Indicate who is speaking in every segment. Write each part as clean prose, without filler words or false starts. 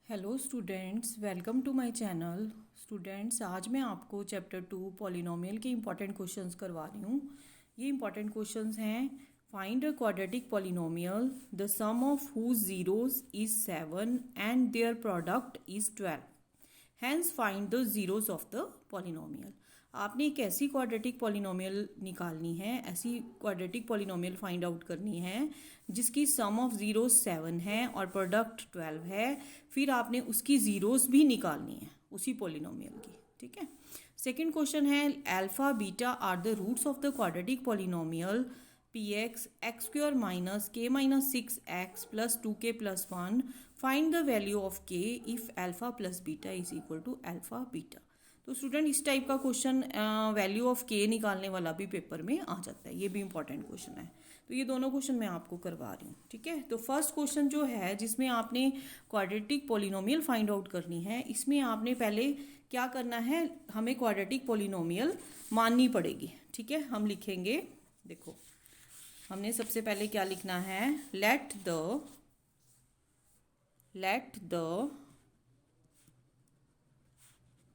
Speaker 1: Hello students, welcome to my channel. Students, आज मैं आपको चैप्टर 2 पॉलिनोमियल के इंपॉर्टेंट क्वेश्चंस करवा रही हूँ। ये इंपॉर्टेंट क्वेश्चंस हैं। Find a quadratic polynomial the sum of whose zeros is 7 and their product is 12। Hence find the zeros of the polynomial. आपने एक ऐसी क्वाड्रेटिक पॉलिनोमियल निकालनी है, ऐसी क्वाड्रेटिक पॉलिनोमियल फाइंड आउट करनी है जिसकी सम ऑफ जीरोज 7 है और प्रोडक्ट 12 है। फिर आपने उसकी जीरोज भी निकालनी है उसी पॉलिनोमियल की। ठीक है। सेकंड क्वेश्चन है, alpha beta are the roots of the quadratic polynomial P x x square minus k minus 6x plus 2k plus 1। Find the value of k if alpha plus beta is equal to alpha beta. तो student, इस type का question value of k निकालने वाला भी paper में आ जाता है। ये भी इंपॉर्टेंट क्वेश्चन है। तो ये दोनों क्वेश्चन मैं आपको करवा रही हूँ। ठीक है। तो फर्स्ट क्वेश्चन जो है जिसमें आपने क्वाड्रेटिक पॉलिनोमियल फाइंड आउट करनी है, इसमें आपने पहले क्या करना है, हमें क्वाड्रेटिक पॉलिनोमियल माननी पड़ेगी। ठीक है। हम लिखेंगे, देखो हमने सबसे पहले क्या लिखना है, let the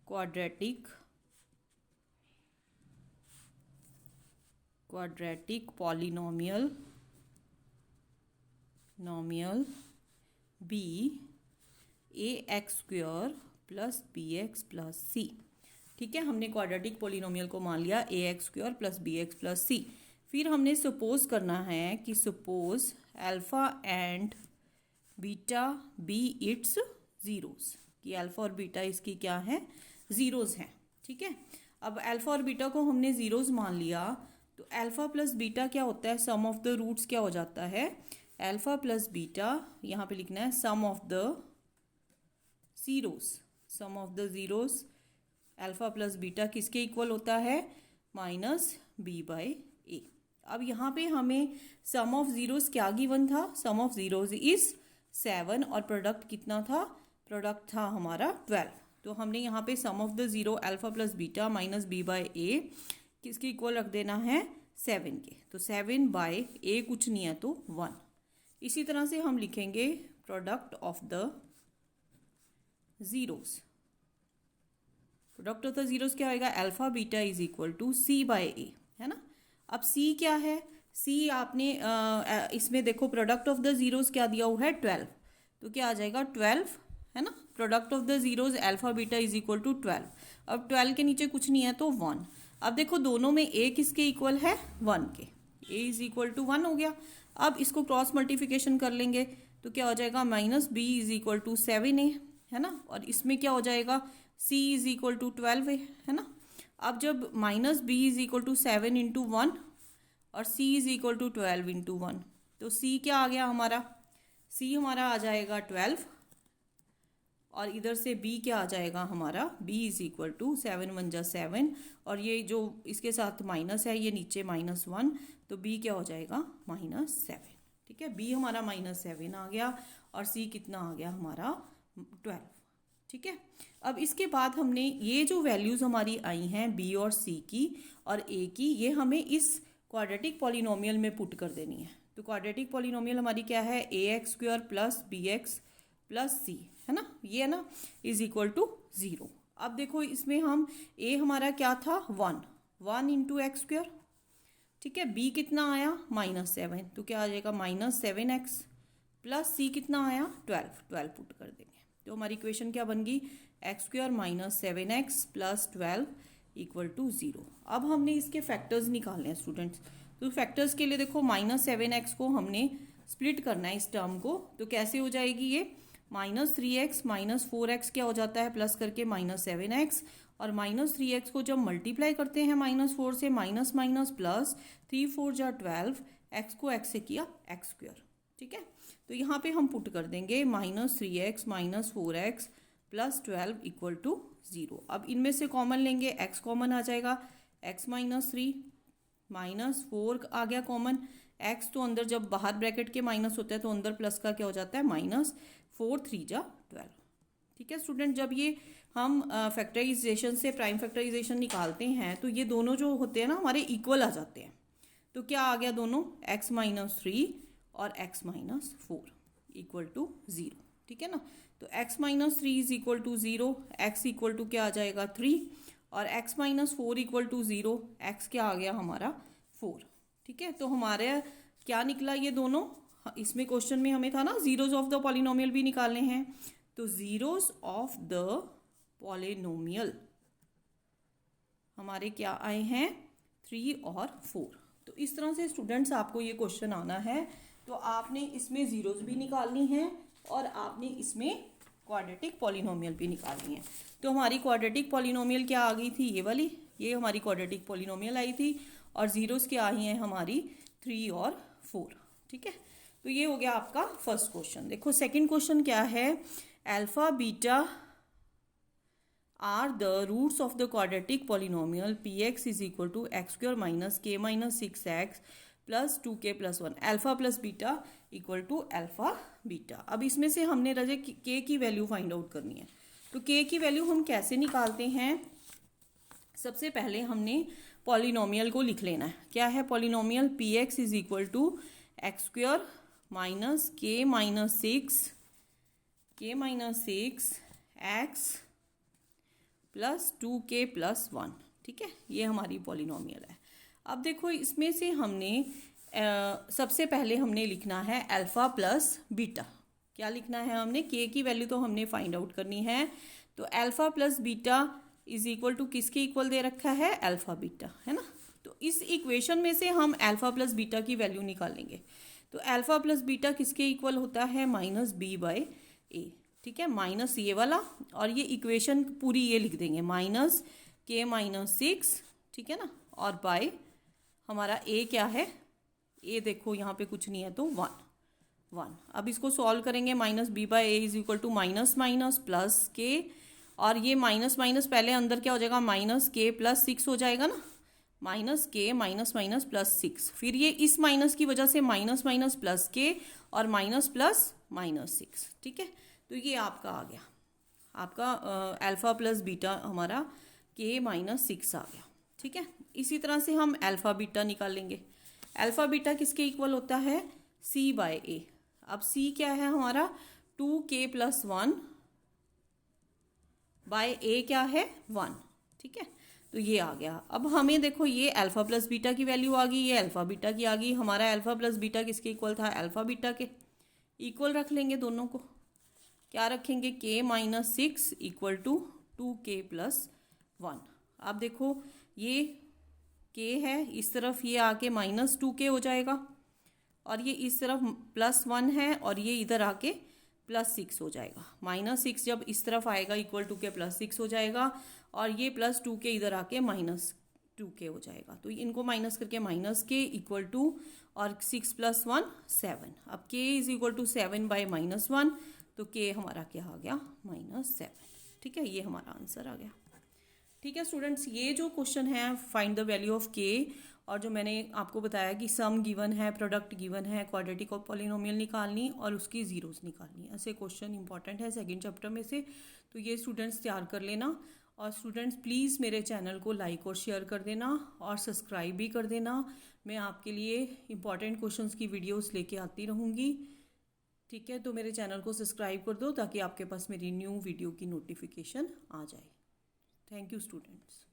Speaker 1: quadratic polynomial be a x square plus b x plus c. ठीक है। हमने क्वाड्रेटिक पॉलिनोमियल को मान लिया a x square plus b x plus c. फिर हमने सपोज करना है कि suppose alpha and beta be its zeros, कि अल्फा और बीटा इसकी क्या है, जीरोस हैं। ठीक है। अब अल्फा और बीटा को हमने जीरोस मान लिया, तो अल्फा प्लस बीटा क्या होता है, सम ऑफ द रूट्स क्या हो जाता है, अल्फा प्लस बीटा, यहाँ पे लिखना है sum of the zeros. Alpha plus beta किसके इक्वल होता है, माइनस बी बाई ए। अब यहाँ पे हमें सम ऑफ जीरोस क्या गिवन था, सम ऑफ जीरोस इज 7 और प्रोडक्ट कितना था, प्रोडक्ट था हमारा 12। तो हमने यहाँ पे sum of the zero alpha plus beta minus B by a किसके इक्वल रख देना है, 7 के। तो 7 बाई ए कुछ नहीं है तो 1। इसी तरह से हम लिखेंगे product of the zeros. Product of the zeros क्या होगा, alpha beta is equal to c by a, है ना। अब सी क्या है, सी आपने इसमें देखो प्रोडक्ट ऑफ द जीरोस क्या दिया हुआ है, 12। तो क्या आ जाएगा 12, है ना। Product of the zeros alpha beta is equal to 12। अब 12 के नीचे कुछ नहीं है तो 1। अब देखो दोनों में ए किसके इक्वल है, 1 के। ए इज इक्वल टू 1 हो गया। अब इसको क्रॉस मल्टीप्लिकेशन कर लेंगे तो क्या हो जाएगा, minus b is equal to 7a, है ना। और इसमें क्या हो जाएगा, c is equal to 12a, है ना। अब जब minus b is equal to 7 into 1 और c is equal to 12 into 1, तो c क्या आ गया हमारा, c हमारा आ जाएगा 12 और इधर से b क्या आ जाएगा हमारा, b इज इक्वल टू 7 1 जा 7 और ये जो इसके साथ माइनस है ये नीचे -1, तो b क्या हो जाएगा -7। ठीक है। b हमारा -7 आ गया और c कितना आ गया हमारा 12। ठीक है। अब इसके बाद हमने ये जो वैल्यूज़ हमारी आई हैं b और c की और a की, ये हमें इस क्वाड्रेटिक पॉलिनोमियल में पुट कर देनी है। तो क्वाड्रेटिक पॉलिनोमियल हमारी क्या है, a x square plus b x plus c, है ना, ये है ना, इज इक्वल टू 0। अब देखो इसमें हम a हमारा क्या था, 1 इंटू एक्स स्क्वायर। ठीक है। b कितना आया, -7, तो क्या आ जाएगा -7x प्लस c कितना आया 12 पुट कर देंगे। तो हमारी इक्वेशन क्या बन गई, x square minus 7x plus 12 equal to 0। अब हमने इसके फैक्टर्स निकालने हैं स्टूडेंट्स। तो फैक्टर्स के लिए देखो -7x को हमने स्प्लिट करना है इस टर्म को। तो कैसे हो जाएगी ये, -3x -4x क्या हो जाता है, प्लस करके -7x, और -3x को जब मल्टीप्लाई करते हैं -4 से, माइनस माइनस प्लस, 3 4 जा 12, x को x से किया एक्स स्क्वायर। ठीक है। तो यहाँ पे हम पुट कर देंगे -3x -4x plus 12 equal to 0। अब इनमें से कॉमन लेंगे, x कॉमन आ जाएगा, x -3 -4 आ गया कॉमन, x तो अंदर जब बाहर ब्रैकेट के माइनस होता है तो अंदर प्लस का क्या हो जाता है, -4 3 जा 12। ठीक है स्टूडेंट, जब ये हम फैक्टराइजेशन से प्राइम फैक्टराइजेशन निकालते हैं तो ये दोनों जो होते हैं ना हमारे इक्वल आ जाते हैं। तो क्या आ गया दोनों, x -3 और x -4 इक्वल टू 0। ठीक है ना। तो x minus 3 is equal to 0, x equal to क्या आ जाएगा 3, और x minus 4 equal to 0, x क्या आ गया हमारा 4। ठीक है, तो हमारे क्या निकला ये दोनों, इसमें क्वेश्चन में हमें था ना जीरोज ऑफ द पॉलिनोमियल भी निकालने हैं, तो जीरोज ऑफ द पॉलिनोमियल हमारे क्या आए हैं 3 और 4। तो इस तरह से स्टूडेंट्स आपको ये क्वेश्चन आना है, तो आपने इसमें जीरोज भी निकालनी है और आपने इसमें क्वाड्रेटिक पॉलिनोमियल भी निकालनी है। तो हमारी क्वाड्रेटिक पॉलिनोमियल क्या आ गई थी, ये वाली, ये हमारी क्वाड्रेटिक पॉलिनोमियल आई थी, और जीरोज क्या आई हैं हमारी 3 और 4। ठीक है, तो ये हो गया आपका फर्स्ट क्वेश्चन। देखो सेकंड क्वेश्चन क्या है, alpha beta are the roots of the quadratic polynomial P x is equal to x square minus k minus 6x plus 2k plus 1, alpha plus beta equal to alpha beta. अब इसमें से हमने रजे k की value find out करनी है, तो k की value हम कैसे निकालते हैं, सबसे पहले हमने पॉलिनोमियल को लिख लेना है। क्या है polynomial, P x is equal to x square minus k minus 6 x plus 2k plus 1। ठीक है, ये हमारी पॉलिनोमियल है। अब देखो इसमें से हमने सबसे पहले हमने लिखना है अल्फा प्लस बीटा। क्या लिखना है हमने, k की वैल्यू तो हमने फाइंड आउट करनी है, तो alpha plus beta is equal to किसके इक्वल दे रखा है, अल्फा बीटा, है ना। तो इस इक्वेशन में से हम अल्फा प्लस बीटा की वैल्यू निकालेंगे, तो अल्फा प्लस बीटा किसके इक्वल होता है, माइनस बी बाई ए। ठीक है, माइनस ये वाला, और ये इक्वेशन पूरी ये लिख देंगे माइनस के माइनस 6, ठीक है ना, और बाय हमारा ए क्या है, ए देखो यहाँ पे कुछ नहीं है तो 1। अब इसको सॉल्व करेंगे, minus B by A is equal to minus minus plus के, और ये माइनस माइनस पहले अंदर क्या हो जाएगा, माइनस के प्लस 6 हो जाएगा ना, minus k minus minus plus 6, फिर ये इस माइनस की वजह से माइनस माइनस प्लस के और माइनस प्लस माइनस 6। ठीक है, तो ये आपका आ गया, आपका अल्फा प्लस बीटा हमारा के माइनस 6 आ गया। ठीक है, इसी तरह से हम अल्फा बीटा निकालेंगे। अल्फा बीटा किसके इक्वल होता है, सी बाय ए। अब सी क्या है हमारा 2k प्लस 1 बाय ए क्या है 1। ठीक है, तो ये आ गया। अब हमें देखो ये अल्फा प्लस बीटा की वैल्यू आ गई, ये अल्फा बीटा की आ गई। हमारा अल्फा प्लस बीटा किसके इक्वल था, अल्फा बीटा के इक्वल रख लेंगे दोनों को। क्या रखेंगे, k minus 6 equal to 2k plus 1। अब देखो ये k है, इस तरफ ये आके माइनस 2k हो जाएगा, और ये इस तरफ प्लस 1 है, और ये इधर आके प्लस 6 हो जाएगा। माइनस 6 जब इस तरफ आएगा इक्वल टू के प्लस 6 हो जाएगा, और ये प्लस 2k इधर आके माइनस 2k हो जाएगा। तो इनको माइनस करके माइनस k इक्वल टू, और 6 प्लस 1 7। अब k is equal to 7 by minus 1, तो k हमारा क्या आ गया, माइनस 7। ठीक है, ये हमारा आंसर आ गया। ठीक है स्टूडेंट्स, ये जो क्वेश्चन है find the value of k, और जो मैंने आपको बताया कि सम गिवन है, प्रोडक्ट गिवन है, क्वाड्रेटिक और पॉलिनोमियल निकालनी और उसकी जीरोस निकालनी, ऐसे क्वेश्चन इंपॉर्टेंट है सेकंड चैप्टर में से। तो ये स्टूडेंट्स तैयार कर लेना, और स्टूडेंट्स प्लीज़ मेरे चैनल को लाइक और शेयर कर देना और सब्सक्राइब भी कर देना। मैं आपके लिए इंपॉर्टेंट क्वेश्चंस की वीडियोस लेके आती रहूँगी। ठीक है, तो मेरे चैनल को सब्सक्राइब कर दो ताकि आपके पास मेरी न्यू वीडियो की नोटिफिकेशन आ जाए। Thank you students.